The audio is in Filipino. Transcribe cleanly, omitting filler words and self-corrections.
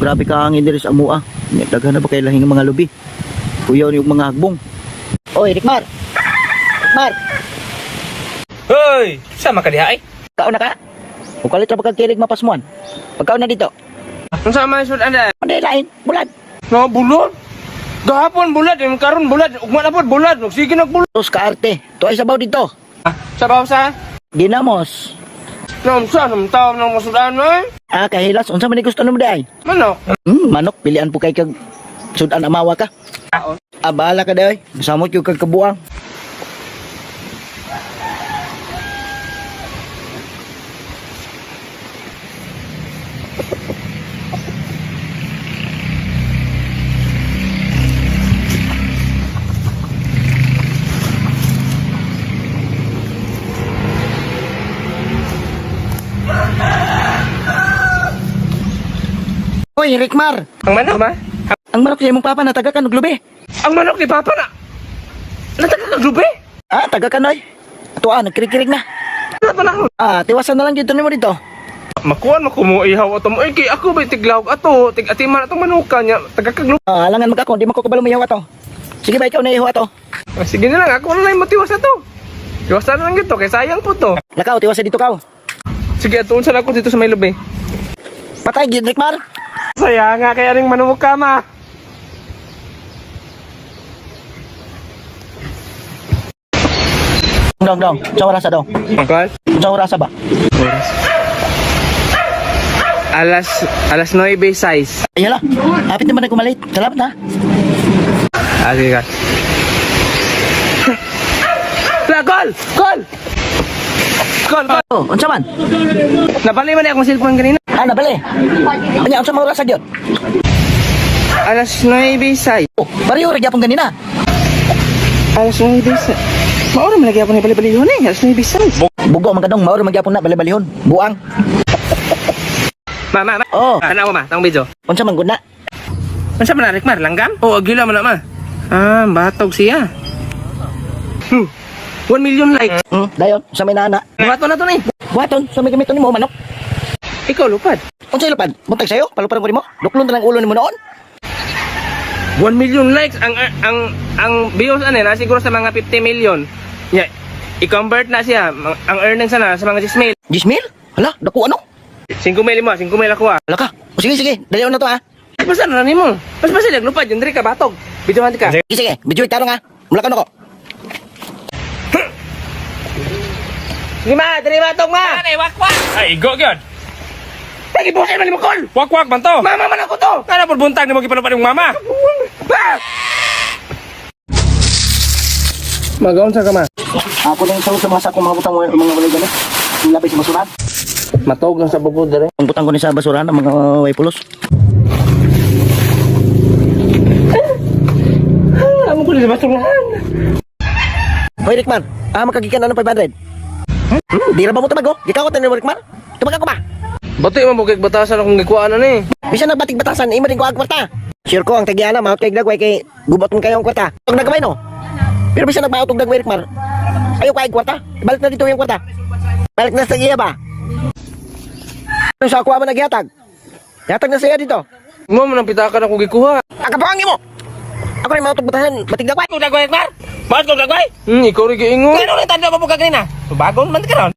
grabe ka hangin diri sa amua. Daghan na ba kay lahing mga lubi? Kuyaw ni og mga hagbong. Oy, Rikmar. Rikmar, Hoy! Sama ka diha ay? kaon na ka? O kalit ra ba kag kirig mapasmuan? Pagkaon na dito. Ang sama sud anda. Ano lain? Bulan. No, bulod. Gahapon bulad, yung karon bulad, ugma na pod bulad. Sige nagbulad. Tos ka arte. To ay sabaw dito. Sabaw sa? Dinamos. Namsa, namtaw ng masudan ay. Ah, kahilas. Unsa man ni gusto nimo day? Manok. Manok, pilian po kay kag sudan amawa ka. Kaon. Ah, bahala ka day. Samot yung kag kabuang. Hoy, Rikmar. Ang manok ba? Ang manok sa imong papa nataga ka og lubi. Ang manok ni Papa na. Nataka kag lubi? Ah, taga ka noy. Ato nagkirig na. Wala pa na. Ah, tiwasan na lang dito nimo dito. Makuan mo mo ihaw ato mo. Ay, kay ako ba tiglaw ato. Tig-atiman atong manuka niya. Taga kag lubi. Ah, alangan magkako, di man ko kabalo mayawa to. Sige ba ikaw na iho ato. Sige na lang, ako na lang matiwas ato. Tiwasan na lang gito, kay sayang po to. Lakaw, tiwasan dito kaw. Sige, atuon sa ako dito sa may lubi. Patay gid Rikmar. Saya nga kaya ring manuka ma. Dong. Sa orasa daw. Mangkal? Sa orasa ba? Alas 9:06. Ayala. Hapit naman ako malit. Salamat ha. Sige ka. Kol! Kol! Kol! Kol! Oh, unsa man? Nabali man akong cellphone kanina. Ah, nabali. Anya unsa man orasa gyud? Alas 9:06. Oh, pareho ra gyapon ganina. Alas 9:06. Maura man lagi ako ni bali-balihon eh. Alas 9:06. Bugo man kadong mao ra magyapon na bali-balihon. Buang. Ma. Oh, Ano ma? Tang video. unsa man gud na? Ano sa man Rikmar? Langgam? Oo, agila man na ma. Ah, batog siya. 1 million likes. Dayon, sa may nana. Bato na to ni. Buhaton, sa may gamiton nimo manok. Ikaw lupad. Unsa ilapad? Buntag sayo, paluparan ko nimo. Duklon ta lang ulo nimo noon. 1 million likes ang views ano na siguro sa mga 50 million. Yeah, i-convert na siya ang earnings na sa mga 10 mil. 10 mil? Hala, dako ano? 5 mil mo, 5 mil ako ah. Hala ka. O sige, dalion na to ha. Basta na nimo. Mas basta lupad yung diri ka batog. Videohan ka. Sige, video tarong ha. Mulakan ako. Sige ma, diri batog ma. Ay, wakwak. Ay, go gyud. Lagi bosin man mo kol. Wakwak man to. Mama man ako to. Kana pud buntag nimo gipanupad yung mama. Magaon sa kama. Ako lang sa mga sakong mga butang mga walay gani. Labay sa basurahan. Matog lang sa bubod dere. Ang butang ko ni sa basurahan ng mga way pulos. Amo ko sa basurahan. Hoy Rikmar, makagikan na ng 500. Di ra ba mo tabago? Gikawat na ni Rikmar. Tumaga ko ba? Bati man bukik batasan akong gikuan ni. Bisa nagbatig batasan, imo din ko ang kwarta. Sure ko ang tagiana maot kay gagway kay gubot man kayo ang kwarta. Tug nagabay no. Pero bisa nagbaot og dagway Rikmar. Ayo kay kwarta. Balik na dito yung kwarta. Balik na sa iya ba? Ano sa ako man nagyatag? Yatag na siya dito. Mo man ang pitakan ako gikuha. Akabuang mo. Ako rin maot og batasan, batig dagway. Dagway Rikmar. Bakit ko dagway? Ikaw rin giingon. Ano rin tanda pa po ka kanina? Bagon man ka ron.